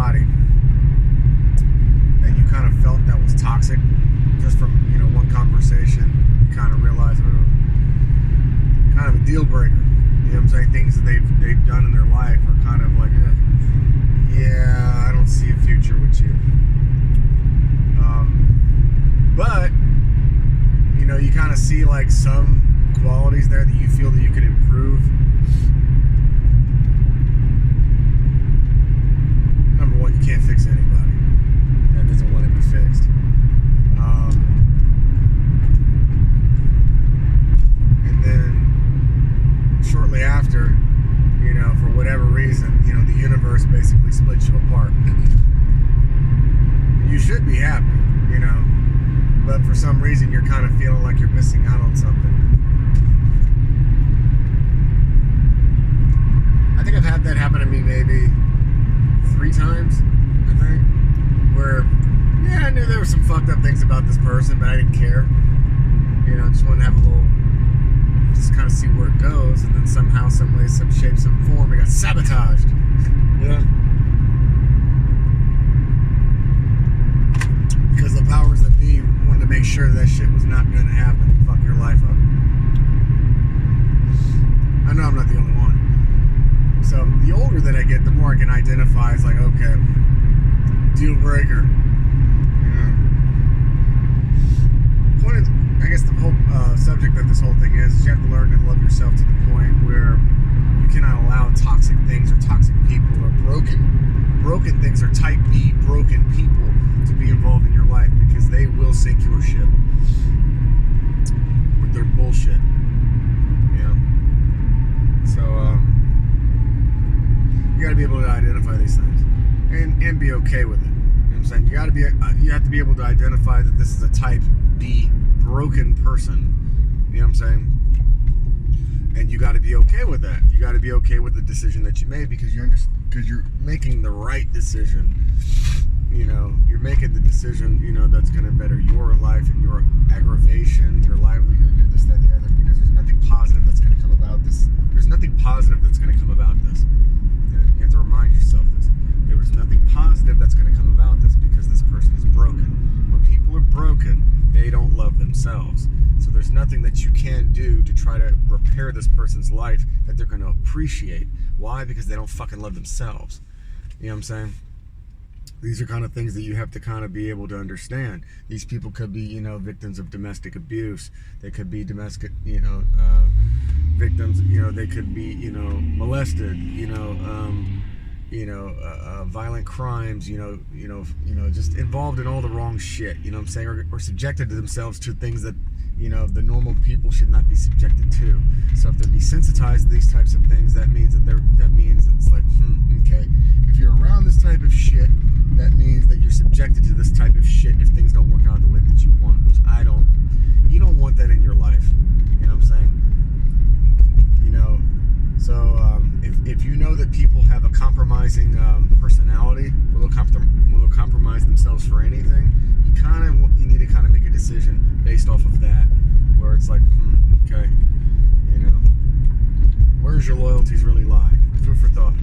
body that you kind of felt that was toxic, just from, you know, one conversation, you kind of realize, oh, kind of a deal breaker. You know what I'm saying? Things that they've done in their life are kind of like, yeah, I don't see a future with you. But, you know, you kind of see like some qualities there that you feel that you could improve. Number one, you can't fix anybody that doesn't want to be fixed. And then shortly after, you know, for whatever reason, you know, the universe basically splits you apart. You should be happy, you know, but for some reason you're kind of feeling like you're missing out on something. I think I've had that happen to me maybe 3 times, I think, where, yeah, I knew there were some fucked up things about this person, but I didn't care. You know, just wanted to have a little, just kind of see where it goes, and then somehow, some way, some shape, some form, it got sabotaged. Yeah. Because the powers that be wanted to make sure that shit was not going to happen. Fuck your life up. I know I'm not the only one. So the older that I get, the more I can identify. It's like, okay, deal breaker. You know. Point of, I guess the whole subject of this whole thing is you have to learn to love yourself to the point where you cannot allow toxic things or toxic people or broken things or type B broken people to be involved in your life, because they will sink your ship with their bullshit. Yeah. So you got to be able to identify these things and be okay with it. You know what I'm saying? You have to be able to identify that this is a type B broken person. You know what I'm saying? And you got to be okay with that. You got to be okay with the decision that you made, because you're making the right decision. You know, you're making the decision, you know, that's going to better your life and your aggravation, your livelihood, your this, that, and the other, because there's nothing positive that's going to come about this. There's nothing positive that's going to come about this. You have to remind yourself this. There was nothing positive that's going to come about this, because this person is broken. When people are broken, they don't love themselves. So there's nothing that you can do to try to repair this person's life that they're going to appreciate. Why? Because they don't fucking love themselves. You know what I'm saying? These are kind of things that you have to kind of be able to understand. These people could be, you know, victims of domestic abuse. They could be domestic, you know, victims. You know, they could be, you know, molested. Violent crimes. Just involved in all the wrong shit. You know what I'm saying? Or subjected to themselves to things that, you know, the normal people should not be subjected to. So if they're desensitized to these types of things, that means it's like, okay. If you're around this type of shit, that means that you're subjected to this type of shit if things don't work out the way that you want, which I don't. You don't want that in your life. You know what I'm saying? You know, so if you know that people have a compromising personality, will compromise themselves for anything, you need to kind of make a decision based off of that, where it's like, okay, you know, where's your loyalties really lie? Food for thought.